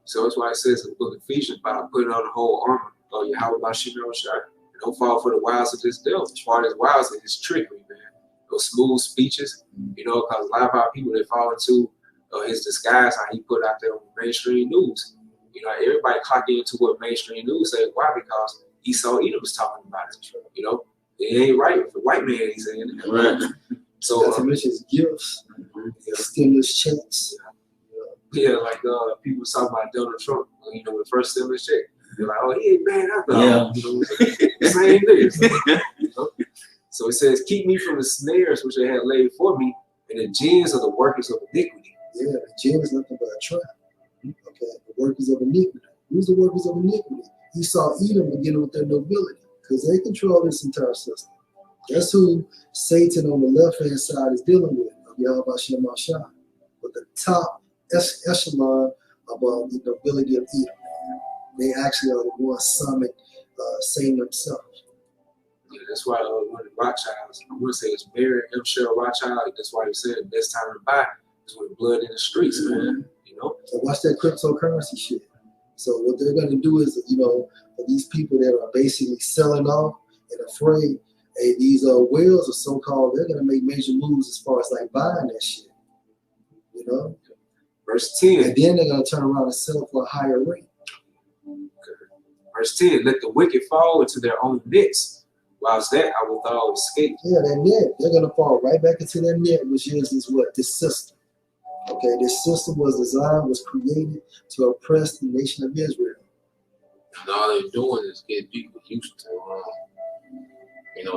[SPEAKER 3] So that's why it says in the book of Ephesians about putting on the whole armor of Yahweh Bashim Shai. Don't fall for the wiles of this devil. As far as wiles and his trickery, man. Those smooth speeches, because a lot of our people, they fall into his disguise, how he put out there on mainstream news. Everybody clocking into what mainstream news say. Why? Because Esau Edom was talking about it. It ain't right if the white man ain't saying it.
[SPEAKER 4] Right.
[SPEAKER 1] So not to mention his gifts, stimulus checks.
[SPEAKER 3] Yeah, like people was talking about Donald Trump, with the first stimulus check. They're like, oh, he ain't bad after all. Same thing. So it says, keep me from the snares which they had laid for me, and the gins of the workers of iniquity.
[SPEAKER 1] Yeah, the gin is nothing but a trap. Okay, the workers of iniquity. Who's the workers of iniquity? Esau Edom beginning with their nobility, because they control this entire system. That's who Satan on the left-hand side is dealing with, Yahweh Shem Shah. But the top echelon of the nobility of Edom, they actually are the ones summoned Satan himself.
[SPEAKER 3] Yeah, that's why one of the Rothschilds, I want to say it's Mary M. Cheryl Rothschild, that's why he said the best time to buy is with blood in the streets, man.
[SPEAKER 1] So watch that cryptocurrency shit. So what they're going to do is, for these people that are basically selling off and afraid, hey, these whales are so-called, they're going to make major moves as far as like buying that shit.
[SPEAKER 3] Verse 10.
[SPEAKER 1] And then they're going to turn around and sell it for a higher rate.
[SPEAKER 3] Verse 10, let the wicked fall into their own nets. Whilst that I will thou escape.
[SPEAKER 1] Yeah, that net, they're going to fall right back into that net, which is this system. Okay, this system was created to oppress the nation of Israel.
[SPEAKER 2] And all they're doing is getting people used to,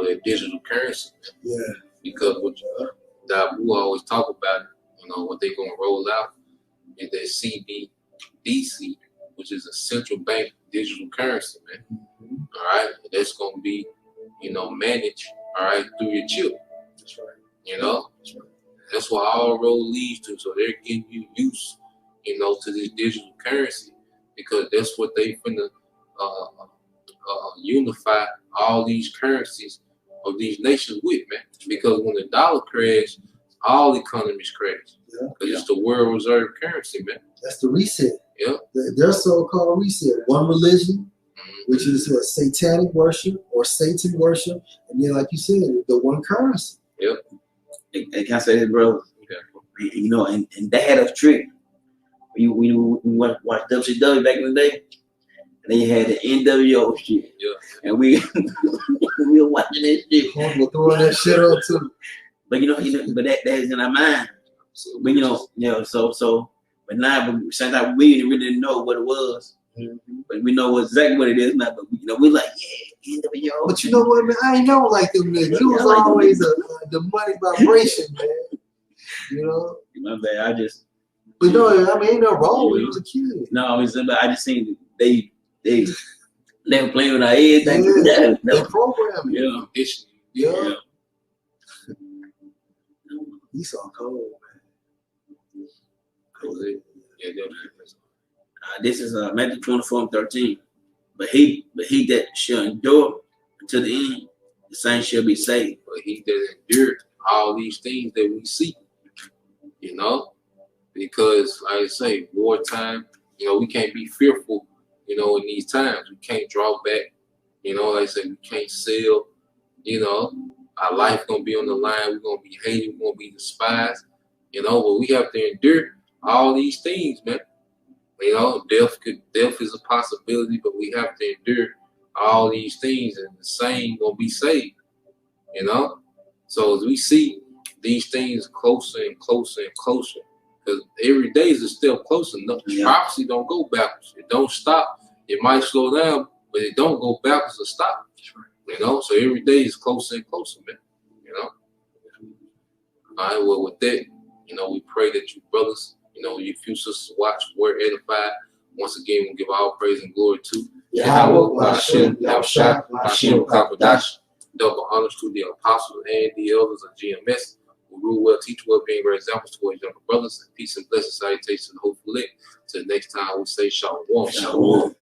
[SPEAKER 2] their digital currency.
[SPEAKER 1] Yeah.
[SPEAKER 2] Because what Dabu always talk about, what they're going to roll out is their CBDC, which is a central bank digital currency, man. Mm-hmm. All right, and that's going to be, managed, all right, through your chip.
[SPEAKER 1] That's right.
[SPEAKER 2] That's right. That's what all road leads to. So they're getting you used, to this digital currency because that's what they finna unify all these currencies of these nations with, man. Because when the dollar crashes, all economies crash. Yeah. Because it's the world reserve currency, man.
[SPEAKER 1] That's the reset.
[SPEAKER 2] Yeah.
[SPEAKER 1] Their so-called reset. One religion, which is satanic worship or Satan worship, and then, like you said, the one currency.
[SPEAKER 2] Yep.
[SPEAKER 4] Can I say this, bro? Okay. And that had us tricked. We watched WCW back in the day, and then you had the NWO shit. Yeah. And we were watching that shit.
[SPEAKER 1] We're throwing that shit up too.
[SPEAKER 4] But but that is in our mind. But but now, since we really didn't know what it was. Mm-hmm. But we know exactly what it is now. But we're like, yeah, NWO.
[SPEAKER 1] But you know what, man? I ain't never like them niggas. It was always the money vibration, man.
[SPEAKER 4] My bad.
[SPEAKER 1] But ain't no wrong when you was a kid.
[SPEAKER 4] No, I just seen they were playing with our heads.
[SPEAKER 1] Yeah, they programmed.
[SPEAKER 4] Yeah.
[SPEAKER 1] Yeah. He's so cold, man.
[SPEAKER 2] Yeah,
[SPEAKER 4] this is Matthew 24:13. But he that shall endure until the end, the same shall be saved.
[SPEAKER 2] But he that endured all these things that we see, because like I say, wartime, we can't be fearful, in these times. We can't draw back, like I say, we can't sell, our life gonna be on the line, we're gonna be hated, we're gonna be despised, but we have to endure all these things, man. You know, death is a possibility, but we have to endure all these things, and the same gonna be saved. You know, so as we see these things closer and closer and closer, because every day is a step closer. No, prophecy don't go backwards. It don't stop. It might slow down, but it don't go backwards or stop. You know, so every day is closer and closer, man. You know. All right. Well, with that, you know, we pray that you brothers, you know, your few sisters watch, word edified. Once again, we give all praise and glory to Yahweh, Hashem, Yahushua, Hashem, Kakadash. Double honors to the apostles and the elders of GMS, who rule well, teach well, being great examples to our younger brothers. And peace and blessings, salutations, and hopefully. Till next time, we say shalom. Shalom.